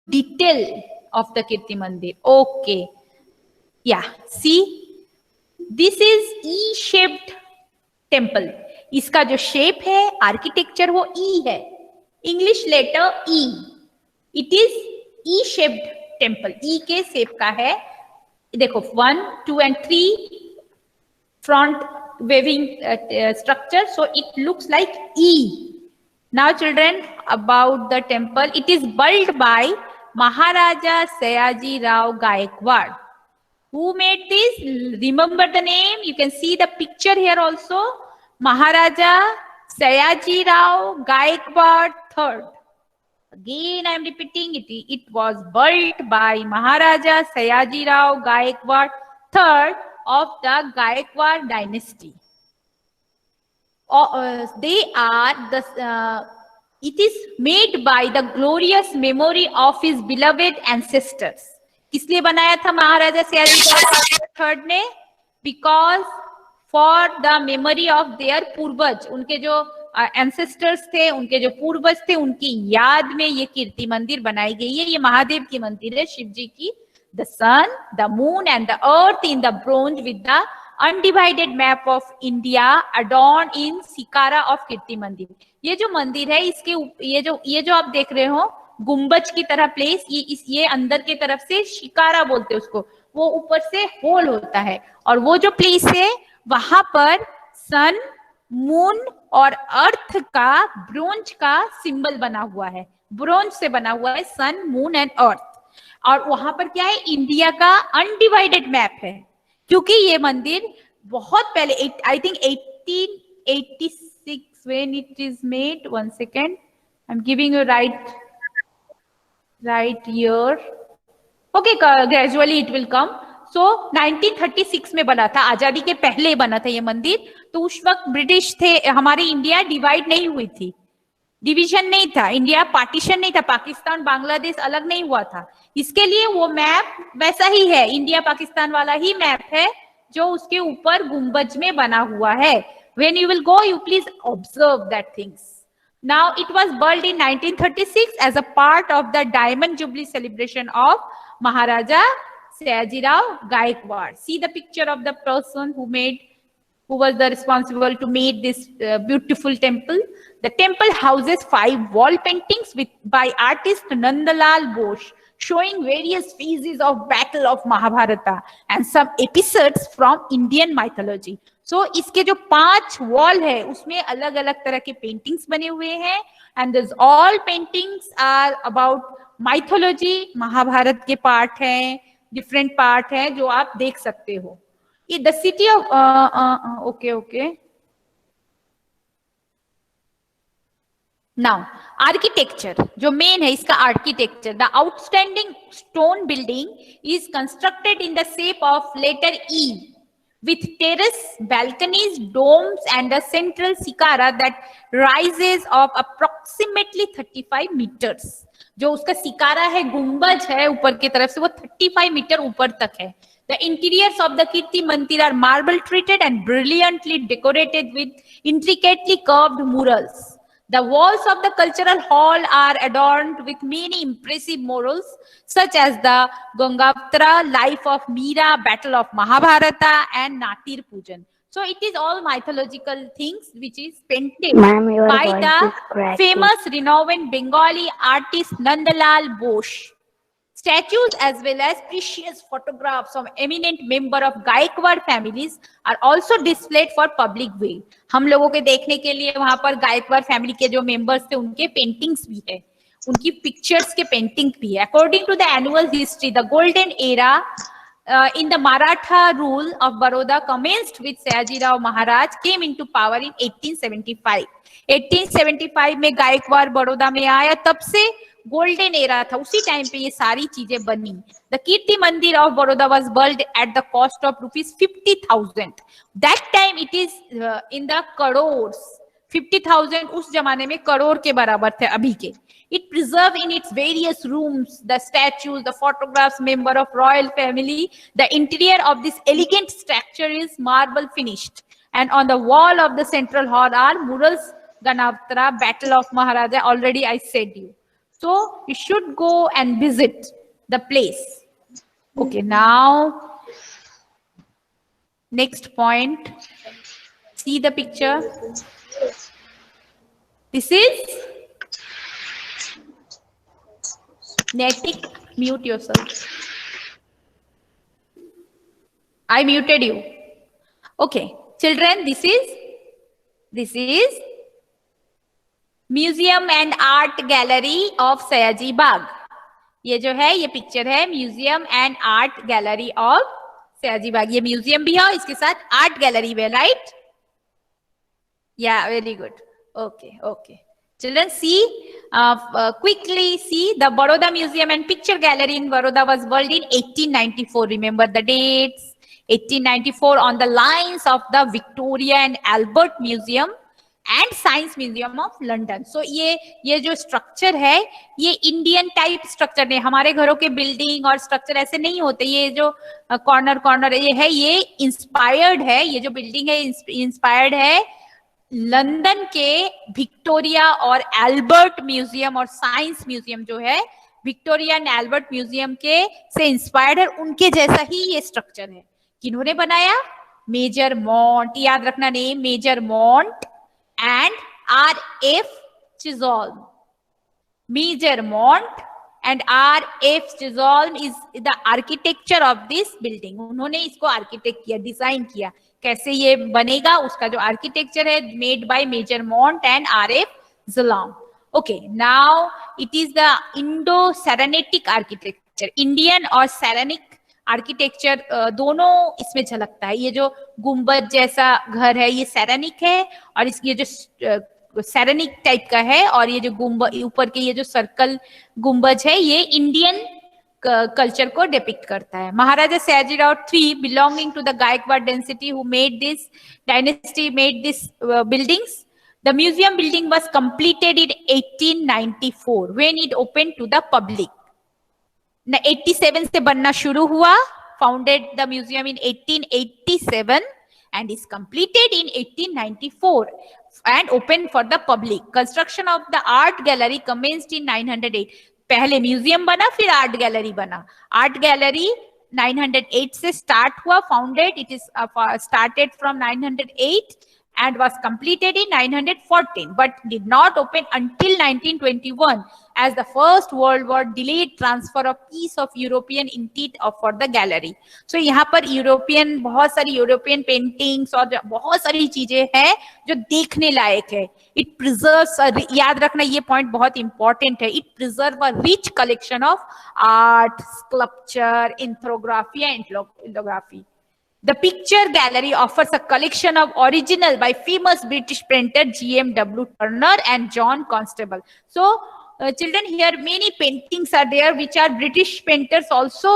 detail of the Kirti Mandir. Okay. Yeah. See, this is E-shaped temple. इसका जो shape है architecture वो E है, English letter E. It is E shaped temple, E के shape का है. देखो 1, 2 and 3 front waving structure, so it looks like E. Now children, about the temple, it is built by Maharaja Sayaji Rao Gaikwad. Who made this? Remember the name, you can see the picture here also. Maharaja Sayaji Rao Gaikwad III. Again I am repeating it, it was built by Maharaja Sayaji Rao Gaikwad III of the Gaikwad dynasty. They are the it is made by the glorious memory of his beloved ancestors. किसलिए बनाया था महाराजा Sayaji Rao third ने? Because for the memory of their पूर्वज, उनके जो ancestors थे, उनके जो पूर्वज थे, उनकी याद में ये कीर्ति मंदिर बनाई गई है. ये महादेव की मंदिर है, शिव जी की. The sun, the moon and the earth in the bronze with the undivided map of India adorn in shikhara of Kirti Mandir. ये जो मंदिर है, इसके ये जो आप देख रहे हो गुंबज की तरह प्लेस, ये अंदर की तरफ से शिकारा बोलते हैं उसको, वो ऊपर से होल होता है. और वो जो प्लेस है वहां पर सन, मून और अर्थ का ब्रोंज का सिंबल बना हुआ है. ब्रोंज से बना हुआ है सन, मून एंड अर्थ. और वहां पर क्या है? इंडिया का अनडिवाइडेड मैप है. क्योंकि ये मंदिर बहुत पहले, I think 1886 when it is made. 1 second, I'm giving you right year. Okay, gradually it will come. So 1936 में बना था, आजादी के पहले बना था ये मंदिर. तो उस वक्त ब्रिटिश थे, हमारी इंडिया डिवाइड नहीं हुई थी, डिवीजन नहीं था, इंडिया पार्टीशन नहीं था, पाकिस्तान बांग्लादेश अलग नहीं हुआ था. इसके लिए वो मैप वैसा ही है, इंडिया पाकिस्तान वाला ही मैप है जो उसके ऊपर गुंबज में बना हुआ है. When you will go, you please observe that things. Now it was built in 1936 as a part of the Diamond Jubilee celebration of Maharaja Sayaji Rao Gaikwad. See the picture of the person who was the responsible to make this beautiful temple. The temple houses 5 wall paintings by artist Nandalal Bose, showing various phases of battle of Mahabharata and some episodes from Indian mythology. So इसके जो 5 wall है उसमें अलग अलग तरह के paintings बने हुए हैं. And this all paintings are about mythology, Mahabharat के पार्ट हैं, डिफरेंट पार्ट हैं जो आप देख सकते हो. ये the city of okay now architecture जो मेन है इसका architecture. The outstanding stone building is constructed in the shape of letter E with terrace, balconies, domes and a central sikara that rises of approximately 35 meters. जो उसका सिकारा है, गुंबज है ऊपर की तरफ से, वो 35 मीटर ऊपर तक है. The interiors of the Kirti Mandir are marble treated and brilliantly decorated with intricately curved murals. The walls of the cultural hall are adorned with many impressive murals, such as the Gangavatra, Life of Meera, Battle of Mahabharata, and Natir Pujan. So it is all mythological things which is painted by the famous renowned Bengali artist Nandalal Bose. Statues as well as precious photographs of eminent member of Gaikwad families are also displayed for public viewing. हम लोगों के देखने के लिए वहां पर Gaekwad family के जो मेंबर्स थे उनके पेंटिंग्स भी है, उनकी पिक्चर्स के पेंटिंग भी है. According to the annual history, the golden era in the Maratha rule of Baroda commenced with Sayaji Rao Maharaj, came into power in 1875. 1875 में गायकवाड़ बड़ौदा में आया, तब से गोल्डन एरा था, उसी टाइम पे ये सारी चीजें बनी. द कीर्ति मंदिर of Baroda was built at the cost of ₹50,000. That time it is in the crore. 50,000 उस जमाने में करोड़ के बराबर थे अभी के. It preserved in its various rooms the statues, the photographs, member of royal family. The interior of this elegant structure is marble finished, and on the wall of the central hall are murals, Ganavatra, Battle of Maharaja. Already I said you. So you should go and visit the place. Okay, now next point, see the picture. This is Naitik. Mute yourself. I muted you. Okay, children, this is museum and art gallery of Sayaji Baug. ये जो है ये picture है museum and art gallery of Sayaji Baug. ये museum भी है और इसके साथ आर्ट गैलरी भी है, राइट? या very good. Okay okay children, see quickly see the Baroda Museum and Picture Gallery in Baroda was built in 1894. Remember the dates. 1894 on the lines of the Victoria and Albert Museum and Science Museum of London. So ये जो structure है ये Indian type structure है. हमारे घरों के building और structure ऐसे नहीं होते. ये जो कॉर्नर कॉर्नर ये है ये इंस्पायर्ड है. ये जो बिल्डिंग है इंस्पायर्ड है लंदन के विक्टोरिया और एल्बर्ट म्यूजियम और साइंस म्यूजियम जो है विक्टोरिया एंड एल्बर्ट म्यूजियम के से इंस्पायर्ड है. उनके जैसा ही ये स्ट्रक्चर है. किन्होंने बनाया? Major Mant. याद रखना name, Major Mant and R.F. Chisholm. Major Mont and R.F. Chisholm is the architecture of this building. उन्होंने इसको आर्किटेक्ट किया, डिजाइन किया, कैसे ये बनेगा उसका जो आर्किटेक्चर है made by Major Mant and R.F. Chisholm. Okay, now it is the Indo-Saranic architecture. Indian और सैरानिक आर्किटेक्चर दोनों इसमें झलकता है. ये जो गुंबद जैसा घर है ये सैरानिक है और ये जो सैरानिक टाइप का है और ये जो गुंबद ऊपर के ये जो सर्कल गुंबज है ये इंडियन कल्चर को डिपिक्ट करता है. Maharaja Sayajirao III belonging to the Gaekwad dynasty who made this dynasty made this buildings. The museum building was completed in 1894 when it open to the public. 87 से बनना शुरू हुआ. Founded the museum in 1887 and is completed in 1894 and open for the public. Construction of the art gallery commenced in 908. पहले museum बना फिर art gallery बना. Art gallery 908 से start हुआ. Founded it is started from 908 and was completed in 914 but did not open until 1921 as the First World War delayed transfer of piece of European intent for the gallery. So यहाँ पर European बहुत सारी European paintings और बहुत सारी चीजें हैं जो देखने लायक है. It preserves याद रखना ये पॉइंट बहुत इंपॉर्टेंट है. It preserves a rich collection of art, sculpture, lithography and lithography. The picture gallery offers a collection of original by famous British painter G.M.W. Turner and John Constable. So, children, here many paintings are there which are British painters also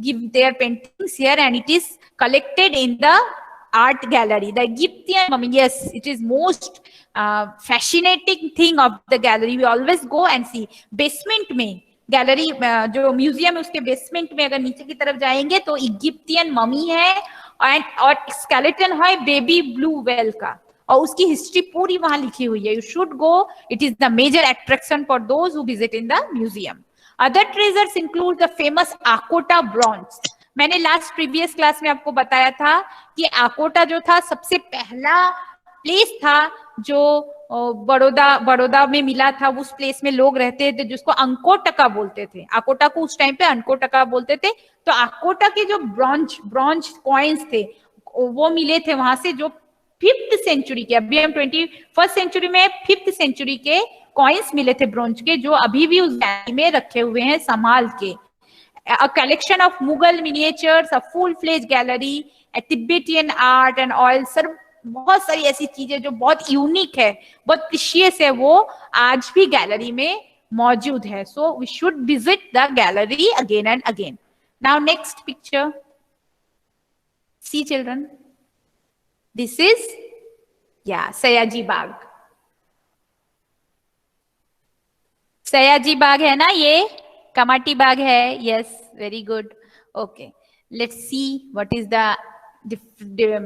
give their paintings here and it is collected in the art gallery. The Egyptian mummy, yes, it is most fascinating thing of the gallery. We always go and see. Basement में gallery जो museum है उसके basement में अगर नीचे की तरफ जाएंगे तो इजिप्टियन ममी है और स्केलेटन है बेबी ब्लू वेल का और उसकी हिस्ट्री पूरी वहां लिखी हुई है. You should go. It is the major attraction for those who visit in the museum. Other treasures include the famous Akota bronze. मैंने लास्ट प्रीवियस क्लास में आपको बताया था कि आकोटा जो था सबसे पहला प्लेस था जो बड़ौदा में मिला था. उस प्लेस में लोग रहते थे जिसको अंकोटका बोलते थे. आकोटा को उस टाइम पे अंकोटका बोलते थे. तो आकोटा के जो ब्रॉन्ज कॉइन्स थे वो मिले थे वहां से जो 5th सेंचुरी के. अभी हम 21st सेंचुरी में 5th सेंचुरी के कॉइन्स मिले थे ब्रॉन्ज के जो अभी भी उस गैलरी में रखे हुए हैं संभाल के. A collection of Mughal miniatures, a full-fledged gallery, a Tibetan art and oil. Sir बहुत सारी ऐसी चीजें जो बहुत यूनिक है, बहुत प्रीशियस है, वो आज भी गैलरी में मौजूद है. So we should visit the gallery again and again. Now next picture. See children, this is Sayaji Baug. Sayaji Baug है ना, ये कमाटी बाग है. Yes, very good. Okay, let's see what is the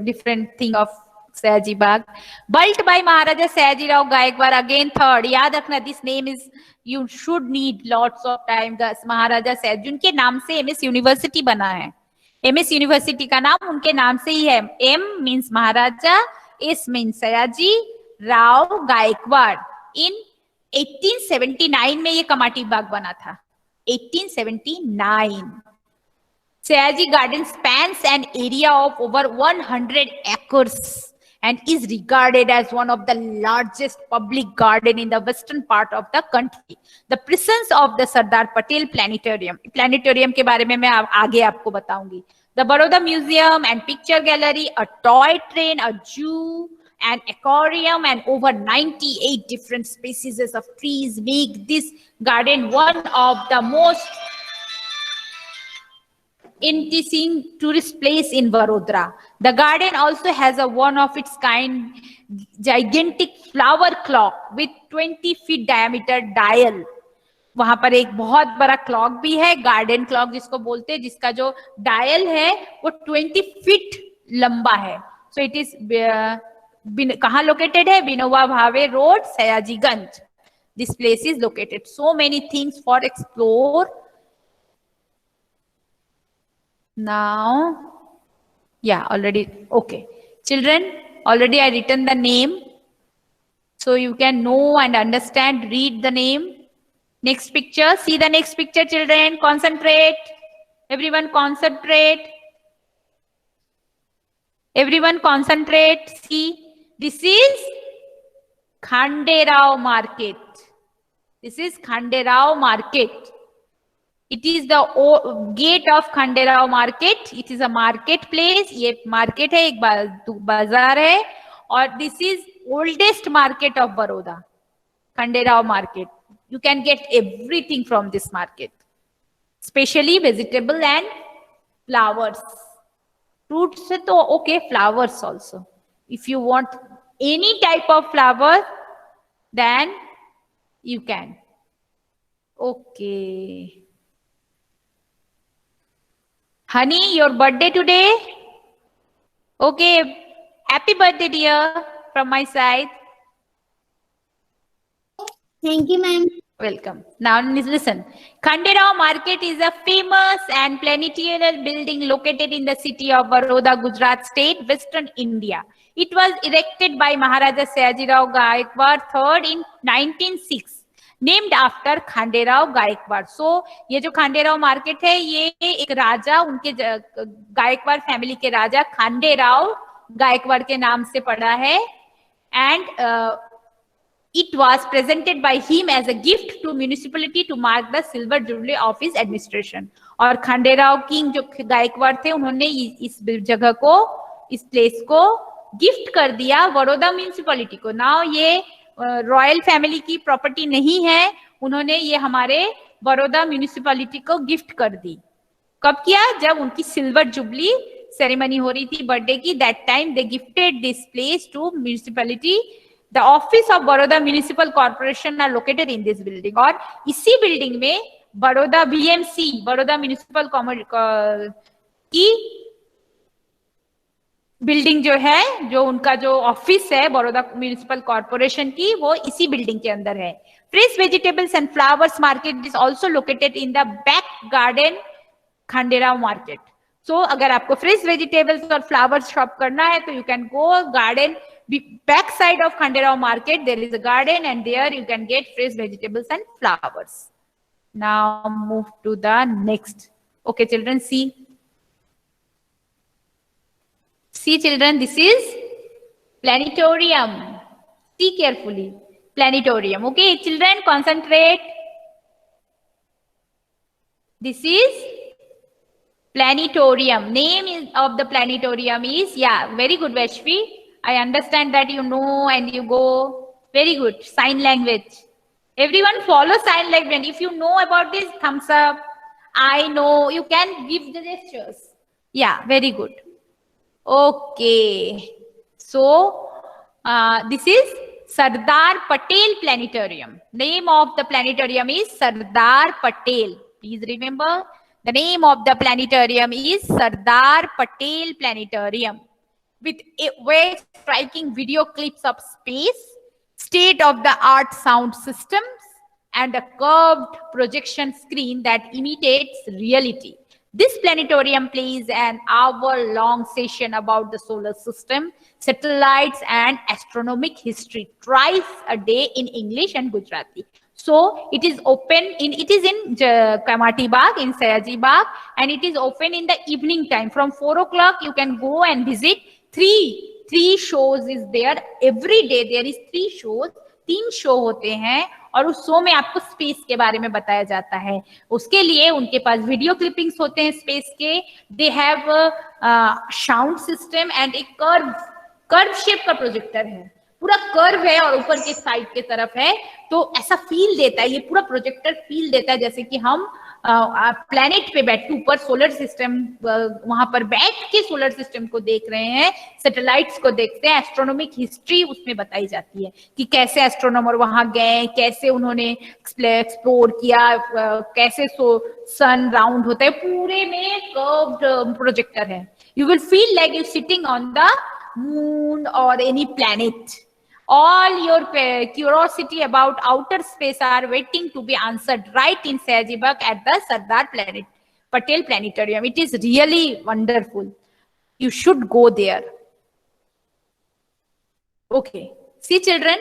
different thing of Sayaji Baug, built by Maharaja Sayajirao Gaikwad, again third. याद रखना, this name is, you should need lots of time. महाराजा सयाजी, जिनके नाम से MS university बना है, एमएस यूनिवर्सिटी का नाम उनके नाम से ही है. एम मीन्स महाराजा, एस मीन्स सयाजी राव गायकवाड़. इन 1879 में ये कमाटी बाग बना था. 1879. Sayaji Garden spans an area of over 100 acres and is regarded as one of the largest public garden in the western part of the country. The presence of the Sardar Patel Planetarium. Planetarium के बारे में मैं आगे आपको बताऊंगी. The Baroda Museum and Picture Gallery, a toy train, a zoo, an aquarium, and over 98 different species of trees make this garden one of the most interesting tourist place in Vadodara. The garden also has a one of its kind gigantic flower clock with 20 feet diameter dial. वहां पर एक बहुत बड़ा clock भी है, garden clock जिसको बोलते हैं, जिसका जो डायल है वो 20 फीट लंबा है. सो इट इज कहाँ लोकेटेड है? Vinoba Bhave road, Sayajiganj. This place is located. So many things for explore. Now, yeah, already, okay. Children, already I written the name. So you can know and understand, read the name. Next picture, see the next picture, children, concentrate. Everyone concentrate. Everyone concentrate. See, this is Khanderao Market. This is Khanderao Market. It is the gate of Khanderao Market. It is a marketplace. ये market है, एक बाजार है, और this is oldest market of Baroda, Khanderao Market. You can get everything from this market, especially vegetable and flowers. Fruits है तो okay, flowers also. If you want any type of flower, then you can. Okay. Honey, your birthday today? Okay, happy birthday, dear, from my side. Thank you, ma'am. Welcome. Now listen. Khanderao Market is a famous and planetarial building located in the city of Baroda, Gujarat state, western India. It was erected by Maharaja Sayajirao Gaikwad III in 1906. Named after Khanderao Gaekwad. So ये जो Khanderao market है, ये एक राजा, उनके Gaekwad family के राजा खांडेराव गायकवाड़ के नाम से पड़ा है. And it was presented by him as a gift to municipality to mark the silver jubilee of his administration. और खांडेराव किंग जो गायकवाड़ थे, उन्होंने इस जगह को, इस प्लेस को गिफ्ट कर दिया बड़ौदा म्यूनिसिपैलिटी को. नाउ ये रॉयल फैमिली की प्रॉपर्टी नहीं है, उन्होंने ये हमारे बड़ौदा म्यूनिसिपैलिटी को गिफ्ट कर दी. कब किया? जब उनकी सिल्वर जुबली सेरेमनी हो रही थी बर्थडे की. That time they gifted this place to municipality. The office of Baroda municipal corporation are located in this building. और इसी बिल्डिंग में बड़ौदा बीएमसी, बड़ौदा म्यूनिसिपल की बिल्डिंग जो है, जो उनका जो ऑफिस है बड़ौदा म्यूनिसिपल कॉर्पोरेशन की, वो इसी बिल्डिंग के अंदर है. Fresh vegetables and flowers market is also located in the back garden Khanderao market. So अगर आपको फ्रेश वेजिटेबल्स और फ्लावर्स शॉप करना है तो you can go garden back side of Khanderao market. There is a garden and there you can get fresh vegetables and flowers. Now move to the next. Okay children, see. See children, this is planetarium. See carefully. Planetarium. Okay children, concentrate. This is planetarium. Name of the planetarium is, yeah, very good Vaishvi. I understand that you know and you go. Very good. Sign language. Everyone follow sign language. If you know about this, thumbs up. I know. You can give the gestures. Yeah, very good. Okay, so this is Sardar Patel Planetarium. Name of the planetarium is Sardar Patel. Please remember, the name of the planetarium is Sardar Patel Planetarium. with way striking video clips of space, state-of-the-art sound systems, and a curved projection screen that imitates reality. This planetarium plays an hour-long session about the solar system, satellites, and astronomic history twice a day in English and Gujarati. So it is open in, it is in Kamati Bagh, in Sayaji Bagh, and it is open in the evening time. From 4 o'clock, you can go and visit. Three shows is there every day. There is 3 shows, 3 show होते हैं, और उस show में आपको space के बारे में बताया जाता है. उसके लिए उनके पास वीडियो क्लिपिंग्स होते हैं स्पेस के. They have sound system and एक कर्व शेप का प्रोजेक्टर है, पूरा कर्व है और ऊपर के साइड के तरफ है, तो ऐसा फील देता है, ये पूरा प्रोजेक्टर फील देता है जैसे कि हम प्लैनेट पे बैठ के ऊपर सोलर सिस्टम, वहां पर बैठ के सोलर सिस्टम को देख रहे हैं, सैटेलाइट्स को देखते हैं. एस्ट्रोनॉमिक हिस्ट्री उसमें बताई जाती है कि कैसे एस्ट्रोनॉमर वहां गए, कैसे उन्होंने एक्सप्लोर किया, कैसे सन राउंड होता है. पूरे में कर्व्ड प्रोजेक्टर है. You will feel like you sitting on the moon or any planet. All your curiosity about outer space are waiting to be answered right in Sayaji Bagh at the Sardar Patel Planetarium. It is really wonderful. You should go there. Okay. See, children.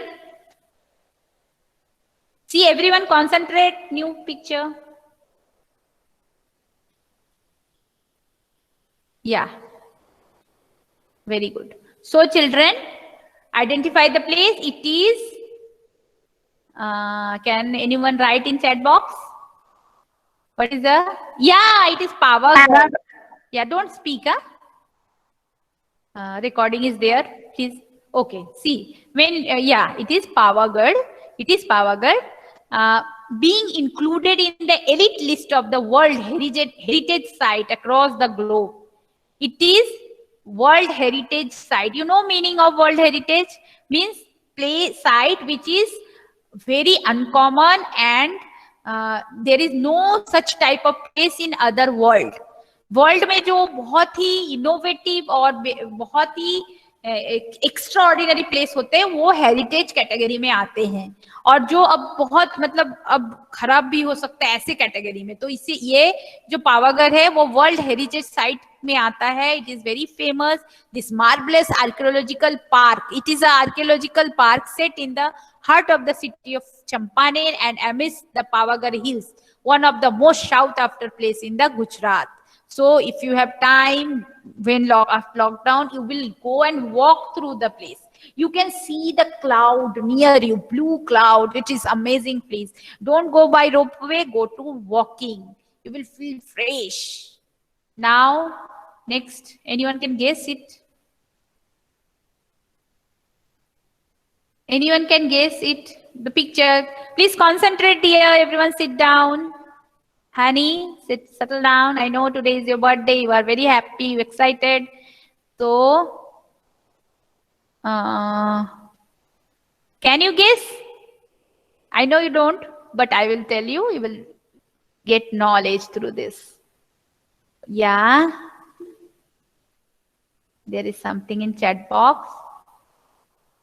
See, everyone concentrate. New picture. Yeah. Very good. So children, identify the place. It is, can anyone write in chat box? What is the, yeah, it is Pavagadh. Yeah, don't speak, huh? Recording is there, please. Okay, see, when, yeah, it is Pavagadh. It is Pavagadh. Being included in the elite list of the World Heritage Site across the globe. It is World Heritage Site. You know meaning of World Heritage? Means site which is very uncommon, and there is no such type of place in other world. World में जो बहुत ही innovative और बहुत ही extraordinary place होते हैं वो heritage category में आते हैं, और जो अब बहुत मतलब अब खराब भी हो सकता है ऐसे कैटेगरी में, तो इससे ये जो पावागढ़ है वो वर्ल्ड हेरिटेज साइट में आता है. It is very famous. This marvellous archaeological park, it is a archaeological park set in the heart of the city of Champaner and amidst the Pavagadh hills, one of the most sought after place in the Gujarat. So if you have time, when after lockdown, you will go and walk through the place. You can see the cloud near you, blue cloud, which is amazing place. Don't go by ropeway, go to walking. You will feel fresh. Now, next, anyone can guess it? Anyone can guess it? The picture. Please concentrate here. Everyone sit down. Honey, settle down. I know today is your birthday. You are very happy, you excited. So, can you guess? I know you don't, but I will tell you. You will get knowledge through this. Yeah. There is something in chat box.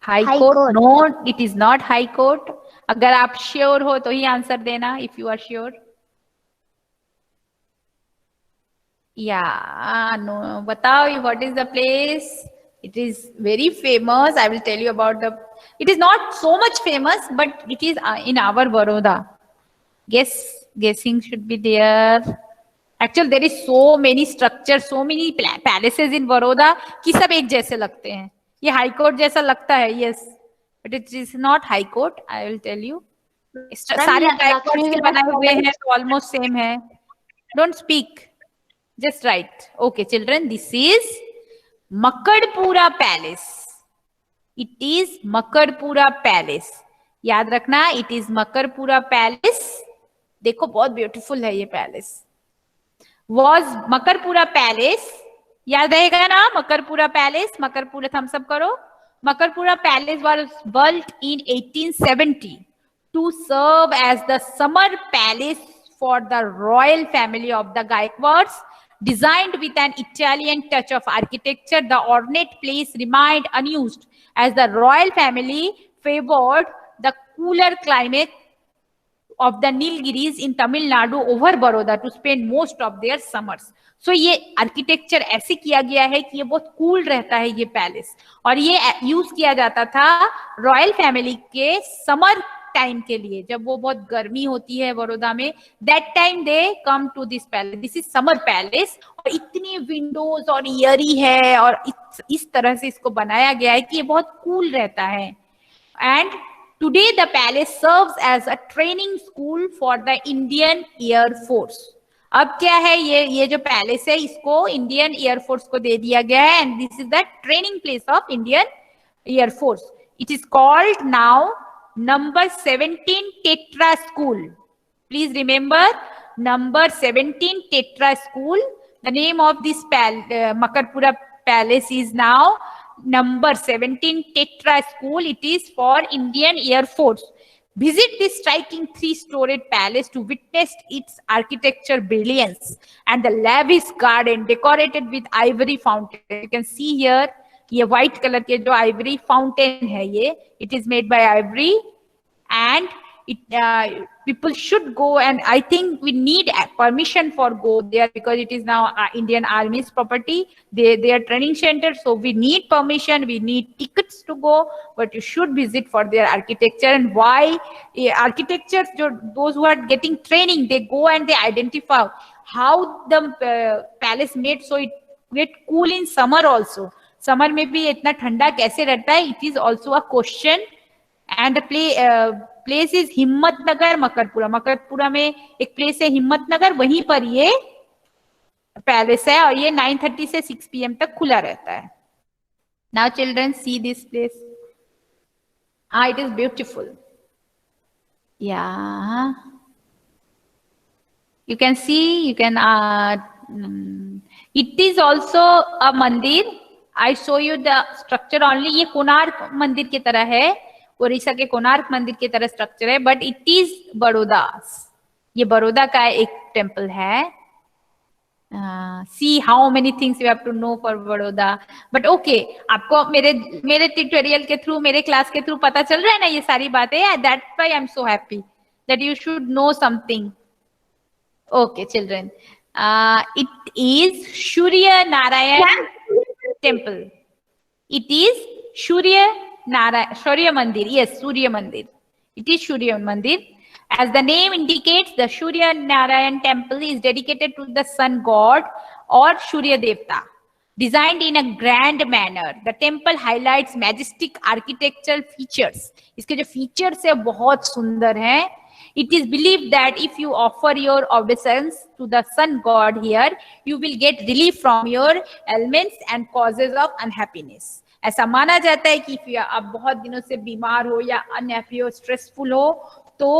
High court. No, it is not high court. अगर आप sure हो तो ही answer देना. If you are sure. Yeah, no. बताओ, what is the place? It is very famous. I will tell you about the. It is not so much famous, but it is in our Baroda. Guessing should be there. Actually, there is so many structures, so many palaces in Baroda कि सब एक जैसे लगते हैं. ये high court जैसा लगता है, yes, but it is not high court. I will tell you. सारे हाई कोर्ट के बनाए हुए हैं तो almost same है. Don't speak. Just write. Okay, children, this is Makadpura Palace. It is Makadpura Palace. याद रखना, it is Makadpura Palace. देखो बहुत beautiful है ये palace. Was Makadpura Palace. याद रहेगा ना Makarpura palace. Makarpura thumbs up करो. Makarpura palace was built in 1870 to serve as the summer palace for the royal family of the Gaikwads Designed with an Italian touch of architecture, the ornate place remained unused as the royal family favored the cooler climate of the Nilgiris in Tamil Nadu over Baroda to spend most of their summers. So ये architecture ऐसे किया गया है कि ये बहुत cool रहता है ये पैलेस, और ये यूज किया जाता था रॉयल फैमिली के समर टाइम के लिए, जब वो बहुत गर्मी होती है बड़ौदा में, that time they come to this palace. This is summer palace, और इतनी विंडोज और ईयरी है, और इस तरह से इसको बनाया गया है कि ये बहुत कूल रहता है. And today the palace serves as a training school for the Indian Air Force. अब क्या है, ये जो पैलेस है इसको इंडियन एयरफोर्स को दे दिया गया है, and this is the training place of Indian air force. It is called now number 17 tetra school. Please remember, number 17 tetra school. The name of this Makarpura palace is now number 17 Tetra School. It is for Indian Air Force. Visit this striking 3-storied palace to witness its architecture brilliance and the lavish garden decorated with ivory fountain. You can see here, ये white color के जो ivory fountain है ये, it is made by ivory, and people should go, and I think we need permission for go there because it is now Indian Army's property. They are training center, so we need permission, we need tickets to go, but you should visit for their architecture. And why architecture, those who are getting training, they go and they identify how the palace made so it get cool in summer also. Summer में भी इतना ठंडा कैसे रहता है, it is also a question. And the place is हिम्मत नगर मकरपुरा. मकरपुरा में एक प्लेस है हिम्मत नगर, वहीं पर ये पैलेस है, और ये 9:30 से 6 PM तक खुला रहता है. Now children see this place. It is beautiful. Yeah you can see, you can it is also a mandir. I show you the structure only. ये कोणार्क मंदिर की तरह है, ओडिशा के कोणार्क मंदिर की तरह स्ट्रक्चर है, बट इट इज बड़ौदा. ये बड़ौदा का एक टेम्पल है. See how many things you have to know for Baroda. But okay, आपको मेरे ट्यूटोरियल के थ्रू, मेरे क्लास के थ्रू पता चल रहा है ना ये सारी बातें. That's why I am so happy that you should know something. Okay children, it is Surya Narayan temple. It is Surya Mandir. Yes, Surya Mandir. It is Surya Mandir. As the name indicates, the Surya Narayan temple is dedicated to the sun god or Surya Devta. Designed in a grand manner, the temple highlights majestic architectural features. इसके जो features है बहुत सुंदर हैं. It is believed that if you offer your obeisance to the sun god here, you will get relief from your ailments and causes of unhappiness. ऐसा माना जाता है कि आप बहुत दिनों से बीमार हो या अनहैप्पी हो, स्ट्रेसफुल हो, तो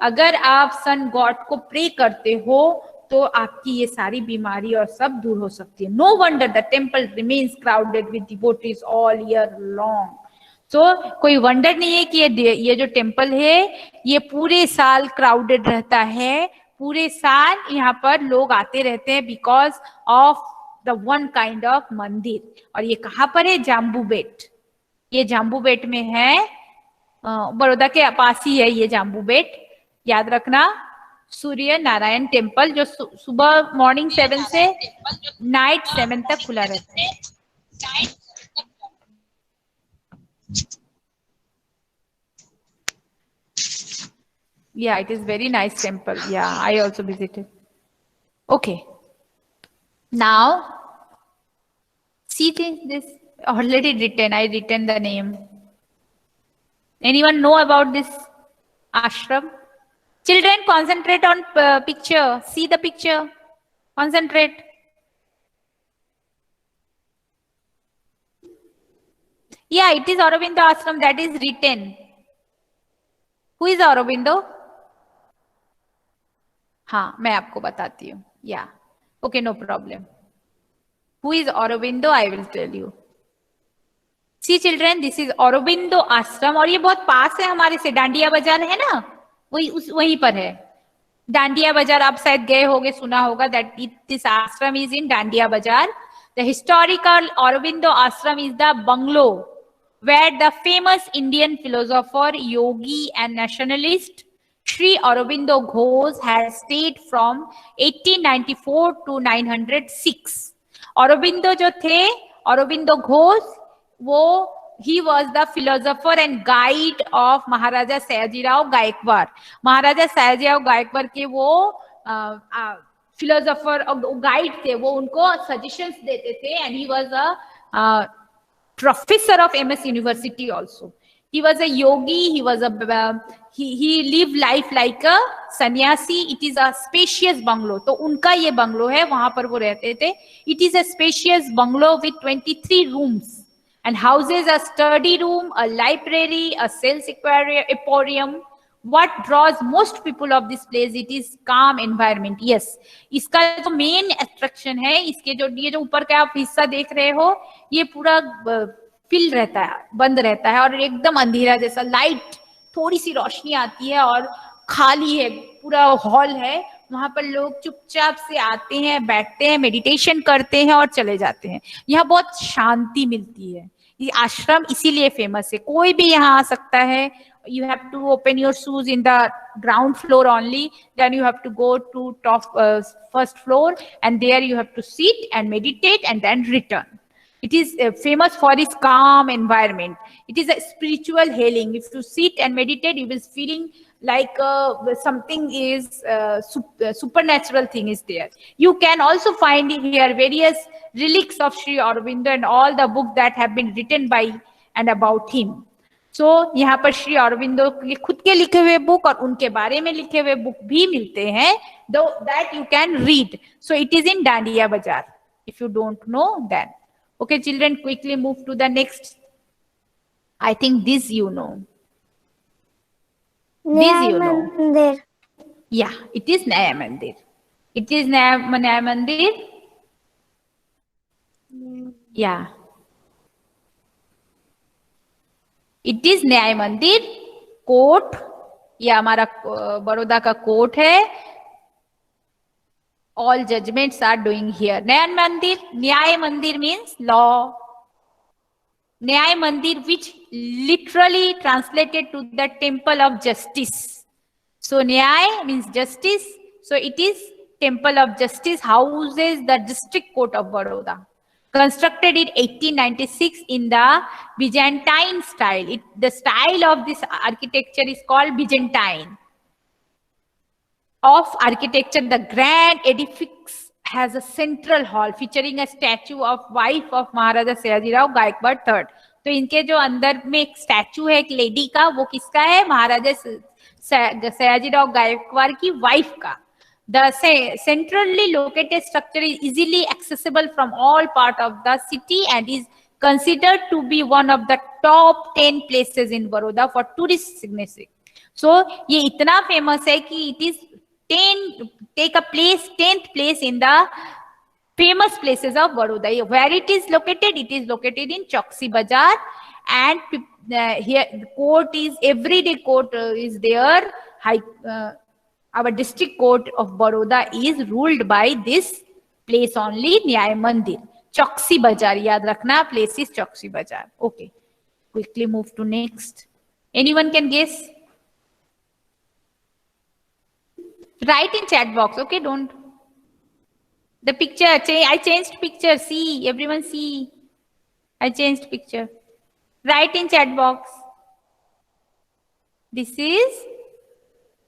अगर आप सन गॉड को प्रे करते हो तो आपकी ये सारी बीमारी और सब दूर हो सकती है. No wonder the temple remains crowded with devotees all year long. तो कोई वंडर नहीं है कि ये जो टेम्पल है ये पूरे साल क्राउडेड रहता है. पूरे साल यहाँ पर लोग आते रहते हैं because of the one kind of मंदिर. और ये कहाँ पर है? जाम्बू बेट. ये जाम्बू बेट में है, बड़ौदा के पास ही है ये जाम्बू बेट. याद रखना, सूर्य नारायण टेम्पल जो सुबह मॉर्निंग 7 से नाइट 7 तक खुला रहता है. Yeah, it is very nice temple. Yeah, I also visited. Okay. Now, see this already written. I written the name. Anyone know about this ashram? Children, concentrate on picture. See the picture. Concentrate. Yeah, it is Aurobindo ashram that is written. Who is Aurobindo? हाँ, मैं आपको बताती हूँ. Yeah. Okay, no problem. Who is Aurobindo? I will tell you. See children, this is Aurobindo ashram और ये बहुत पास है हमारे से. डांडिया बाजार है ना, वहीं पर है. डांडिया बाजार आप शायद गए होगे, सुना होगा that this ashram is in Dandiya Bazaar. The historical Aurobindo ashram is the bungalow where the famous Indian philosopher, yogi and nationalist Sri Aurobindo Ghosh had stayed from 1894 to 906. Aurobindo जो थे, Aurobindo Ghosh, वो he was the philosopher and guide of Maharaja Sayajirao Gaikwar. महाराजा सयाजीराव गायकवाड़ के वो philosopher guide थे, वो उनको suggestions देते थे, and he was a professor of MS University also. He was a yogi, he was a he lived life like a sannyasi. It is a spacious bungalow. तो उनका ये बंगलो है, वहां पर वो रहते थे. It is a spacious bungalow with 23 rooms and houses a study room, a library, a sales emporium. What draws most people of this place? It is calm environment. Yes, इसका जो मेन अट्रैक्शन है, इसके जो ये जो ऊपर का आप हिस्सा देख रहे हो, ये पूरा फिल रहता है, बंद रहता है और एकदम अंधेरा जैसा, लाइट थोड़ी सी रोशनी आती है और खाली है, पूरा हॉल है. वहां पर लोग चुपचाप से आते हैं, बैठते हैं, मेडिटेशन करते हैं और चले जाते हैं. यहाँ बहुत शांति मिलती है. ये आश्रम इसीलिए फेमस है. कोई भी यहाँ आ सकता है. You have to open your shoes in the ground floor only. Then you have to go to top first floor, and there you have to sit and meditate and then return. It is famous for its calm environment. It is a spiritual healing. If you sit and meditate, you will feeling like something is supernatural thing is there. You can also find here various relics of Sri Aurobindo and all the books that have been written by and about him. So यहाँ पर श्री अरविंदो के खुद के लिखे हुए book और उनके बारे में लिखे हुए बुक भी मिलते हैं, though that you can read. So it is in Dandiya Bazaar. If you don't know that. Okay, children, quickly move to the next. I think this you know. This you know. Mandir. Yeah, it is Naya Mandir. It is Naya Mandir. Yeah. It is Nyay Mandir. Court, ये हमारा बड़ौदा का court है. All judgments are doing here. Nyay Mandir means law. Nyay Mandir which literally translated to the temple of justice. So nyay means justice. So it is temple of justice houses the district court of Baroda. Constructed in 1896 in the Byzantine style. The style of this architecture is called Byzantine. Of architecture, the grand edifice has a central hall featuring a statue of wife of Maharaja Sayajirao Gaikwad III. तो इनके जो अंदर में एक statue है एक lady का, वो किसका है? महाराजा सयाजीराव गायकवाड़ की वाइफ का. The centrally located structure is easily accessible from all parts of the city and is considered to be one of the top 10 places in Baroda for tourist significance. So ये इतना famous है कि it is 10th place in the famous places of Baroda. Where it is located? It is located in Chowksi Bazaar, and here the court is everyday court is there. Our district court of Baroda is ruled by this place only, Nyay Mandir. Chowksi Bazaar, yaad rakhna, place is Chowksi Bazaar. Okay, quickly move to next. Anyone can guess? Write in chat box. Okay, don't. The picture, I changed picture. See, everyone see. I changed picture. Write in chat box. This is,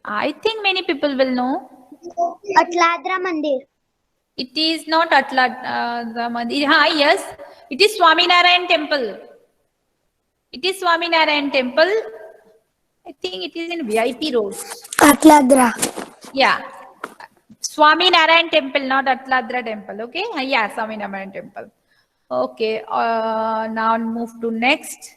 I think many people will know. Atladra Mandir. It is not Atladra Mandir. Yes, it is Swaminarayan Temple. It is Swaminarayan Temple. I think it is in VIP Road. Atladra. Yeah, Swaminarayan Temple, not Atladra Temple. Okay, yeah, Swaminarayan Temple. Okay, now move to next.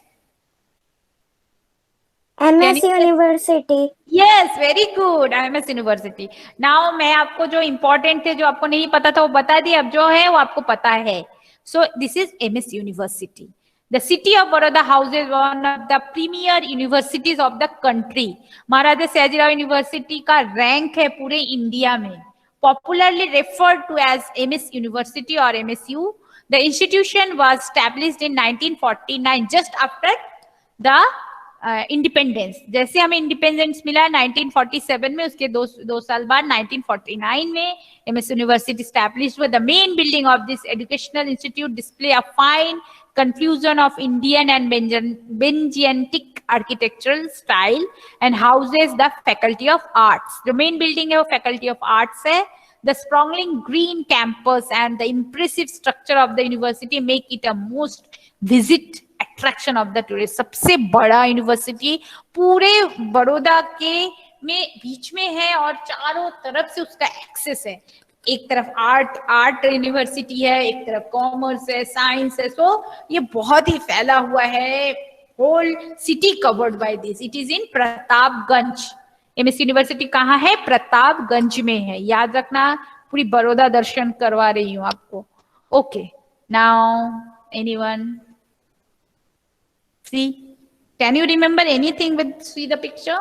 MS University. Yes, very good. MS University. Now मैं आपको जो important थे, जो आपको नहीं पता था, वो बता दिया. अब जो है वो आपको पता है. So this is MS University. The city of Baroda houses one of the premier universities of the country. Maharaja Sayajirao university का रैंक है पूरे इंडिया में. Popularly referred to as MS University or MSU, the institution was established in 1949, just after the independence. जैसे हमें independence मिला 1947 में, उसके दो साल बाद 1949 में MS university established with the main building of this educational institute display a fine confusion of Indian and Benjamintic architectural style and houses the faculty of arts. जो main building है वो faculty of arts है. The sprawling green campus and the impressive structure of the university make it a most visit attraction of the tourist. सबसे बड़ा university पूरे बड़ौदा के में बीच में है और चारों तरफ से उसका एक्सेस है. एक तरफ आर्ट यूनिवर्सिटी है, एक तरफ कॉमर्स है, साइंस है. सो ये बहुत ही फैला हुआ है. Whole city covered by this. It is in Pratapganj. MS university कहाँ है? प्रतापगंज में है. याद रखना, पूरी बड़ौदा दर्शन करवा रही हूँ आपको. Okay, now anyone see, can you remember anything with see the picture?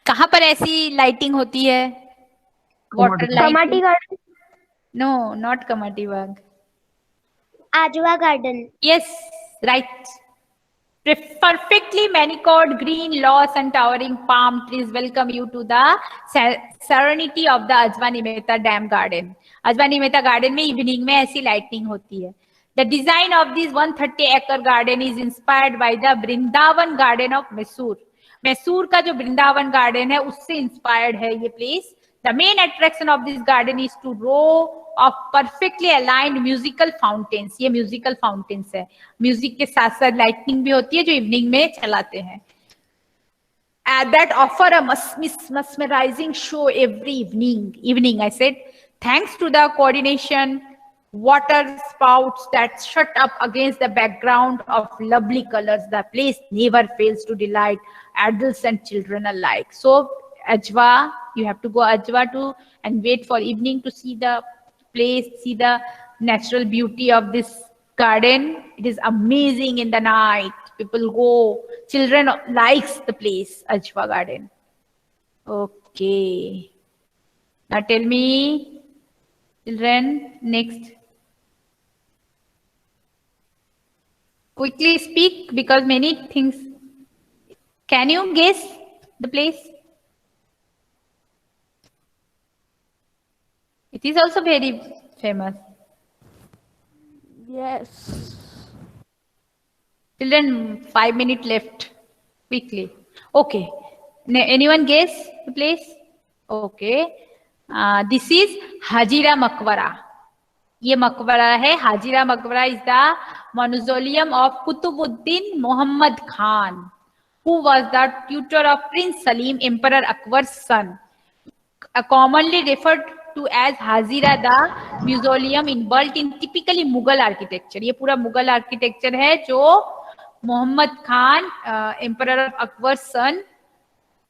कहाँ पर ऐसी लाइटिंग होती है? Water Kamati garden. No, not Kamati Bagh. Ajwa garden. Yes, right. Perfectly manicured green laws and towering palm trees welcome you to the serenity of the Ajwani Mehta Dam Garden. Ajwani Mehta Garden में evening में ऐसी lighting होती है. The design of this 130-acre garden is inspired by the Vrindavan Garden of Mysore. Mysore का जो Vrindavan garden है उससे inspired है ये place. The main attraction of this garden is to row of perfectly aligned musical fountains. ये musical fountains है. Music के साथ साथ लाइटनिंग भी होती है जो इवनिंग में चलाते हैं. That offer a mesmerizing show every evening. I said, thanks to the coordination water spouts that shut up against the background of lovely colors, the place never fails to delight adults and children alike. So Ajwa, you have to go Ajwa to and wait for evening to see the place, see the natural beauty of this garden. It is amazing in the night. People go, children likes the place, Ajwa garden. Okay. Now tell me, children, next. Quickly speak because many things. Can you guess the place? It is also very famous. Yes. Children, 5 minutes left. Quickly. Okay. Anyone guess the place? Okay. This is Hajira Maqbara. ये मकबरा है. हाजिरा मकबरा is the mausoleum of Kutubuddin Muhammad Khan, who was the tutor of Prince Salim, Emperor Akbar's son. Commonly referred to as Hazira, the mausoleum inbuilt in typically Mughal architecture. ये पूरा Mughal architecture है जो Mohammad Khan, Emperor of Akbar's son,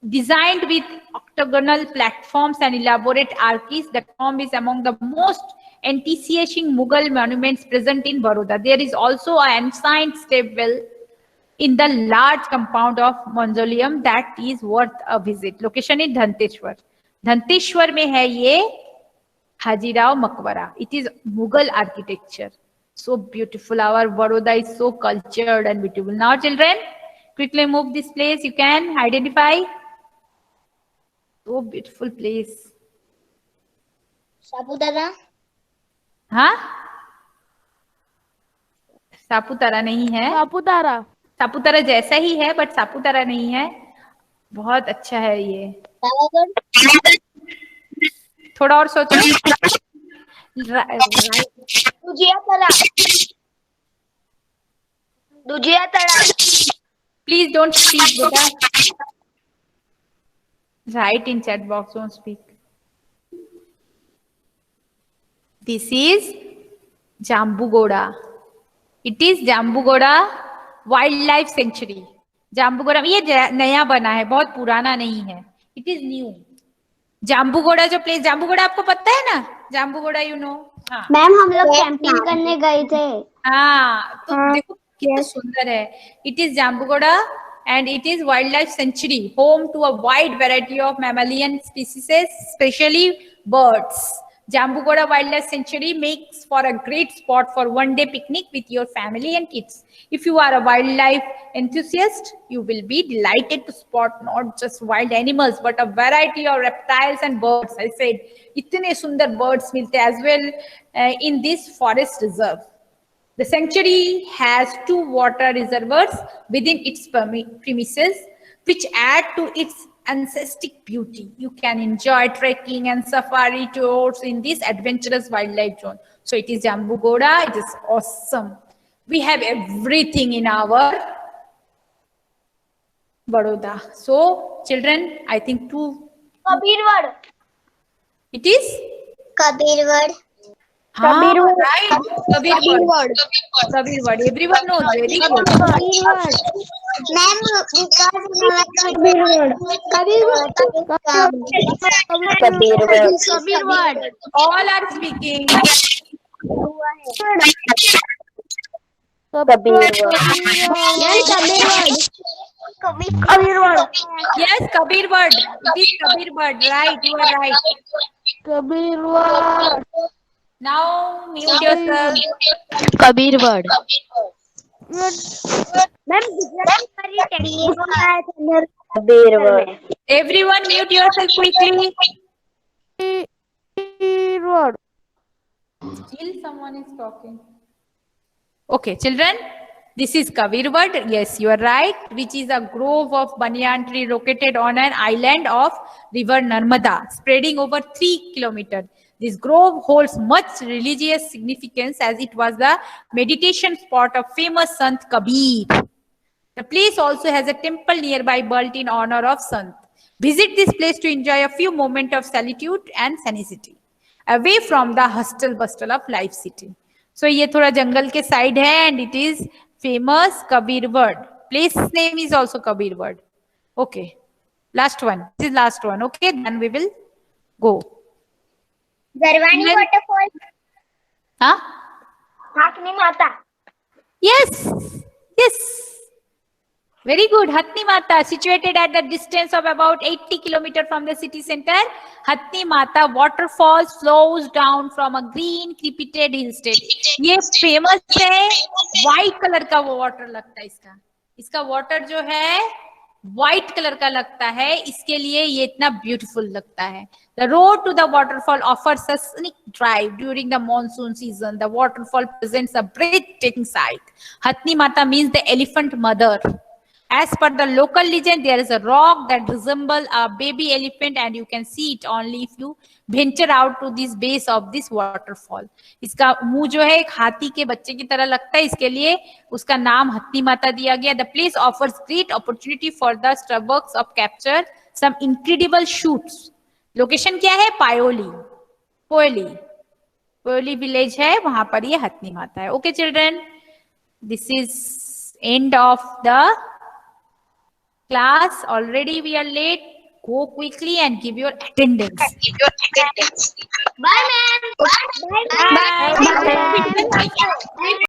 designed with octagonal platforms and elaborate arches. The tomb is among the most anticiating Mughal monuments present in Baroda. There is also an ancient stepwell in the large compound of mausoleum that is worth a visit. Location is Dhanteshwar. Dhanteshwar में है ये Hajira Maqbara. It is Mughal architecture. So beautiful. Our Baroda is so cultured and beautiful. Now children, quickly move this place. You can identify. So beautiful place. Saputara. हाँ, सापुतारा नहीं है. सापुतारा. सापुतारा जैसा ही है but Saputara नहीं है. बहुत अच्छा है ये. थोड़ा और सोचो. Please don't speak, beta. Write in chat box, don't speak. This is Jambugoda. It is Jambugoda Wildlife Sanctuary. Jambugoda ये नया बना है, बहुत पुराना नहीं है. It is new. जाम्बूगोड़ा जो प्लेस, जाम्बूगोड़ा आपको पता है ना, जाम्बूगोड़ा यू नो। हाँ मैम हम लोग कैंपिंग करने गए थे। हाँ, तो हाँ, देखो कितना yes. सुंदर है। It is Jambughoda and it is wildlife sanctuary, home to a wide variety of mammalian species, especially birds. Jambugoda Wildlife Sanctuary makes for a great spot for one-day picnic with your family and kids. If you are a wildlife enthusiast, you will be delighted to spot not just wild animals but a variety of reptiles and birds. I said, इतने सुंदर birds मिलते हैं as well in this forest reserve. The sanctuary has 2 water reservoirs within its premises, which add to its aesthetic beauty. You can enjoy trekking and safari tours in this adventurous wildlife zone. So it is Jambugoda. It is awesome. We have everything in our Baroda. So children, I think 2. कबीरवड़। It is? कबीरवड़। हाँ, Kabirwad. right. Kabirwad. Kabirwad. Everyone knows. Very good. Kabirwad. Ma'am Kabirwad. All are speaking. Kabirwad. Yes, Kabirwad. It is Kabirwad. Right. You are right. Kabirwad. Now mute yourself. Kabirwad. Ma'am Kabirwad. Everyone mute yourself quickly. Kabirwad. Still someone is talking. Okay, children. This is Kabirwad. Yes, you are right. Which is a grove of banyan tree located on an island of river Narmada, spreading over 3 kilometers. This grove holds much religious significance as it was the meditation spot of famous Sant Kabir. The place also has a temple nearby built in honor of Sant. Visit this place to enjoy a few moments of solitude and sanity, away from the hustle bustle of life city. So ये थोड़ा जंगल के side है and it is famous Kabirwad. Place name is also Kabirwad. Okay, last one. This is last one. Okay, then we will go. Zarwani waterfall. Huh? हाकनी माता. Yes. Yes. Very good. Hatni Mata, situated at the distance of about 80 kilometers from the city center. Hatni Mata waterfalls flows down from a green crepited hillside. ये famous है, white color का वो water लगता है इसका. इसका water जो है white color का लगता है, इसके लिए ये इतना beautiful लगता है. The road to the waterfall offers a scenic drive during the monsoon season. The waterfall presents a breathtaking sight. Hatni Mata means the elephant mother. As per the local legend, there is a rock that resembles a baby elephant and you can see it only if you venture out to this base of this waterfall. इसका मुंह जो है एक हाथी के बच्चे की तरह लगता है, इसके लिए उसका नाम हत्नी माता दिया गया. The place offers great opportunity for the starbucks of capture some incredible shoots. Location क्या है? पायोली, पोयली विलेज है, वहां पर ये हत्नी माता है. Okay children, this is end of the class. Already we are late. Go quickly and give your attendance. Bye, ma'am. Bye.